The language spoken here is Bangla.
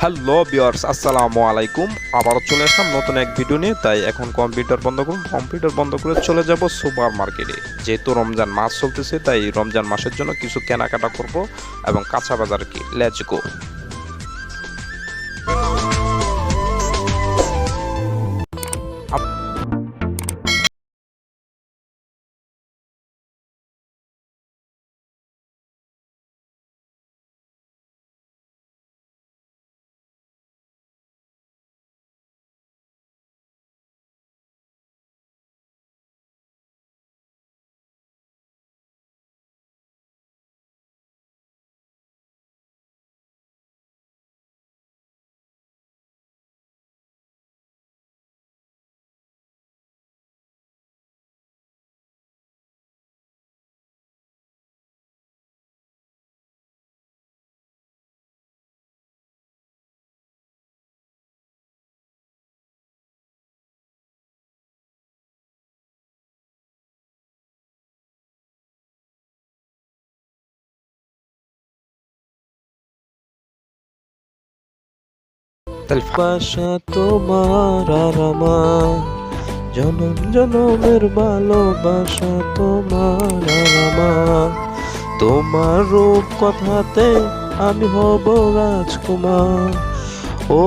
হ্যালো ভিউয়ার্স, আসসালামু আলাইকুম। আবারও চলে আসলাম নতুন এক ভিডিও নিয়ে। তাই এখন কম্পিউটার বন্ধ করুন, কম্পিউটার বন্ধ করে চলে যাব সুপার মার্কেটে। যেহেতু রমজান মাস চলতেছে, তাই রমজান মাসের জন্য কিছু কেনাকাটা করব এবং কাঁচা বাজার কি লেটস গো। তাহলে বাসা তোমার আর আমার, জনম জনমের ভালোবাসা তোমার আর আমার। তোমার রূপ কথাতে আমি হব রাজকুমার। ও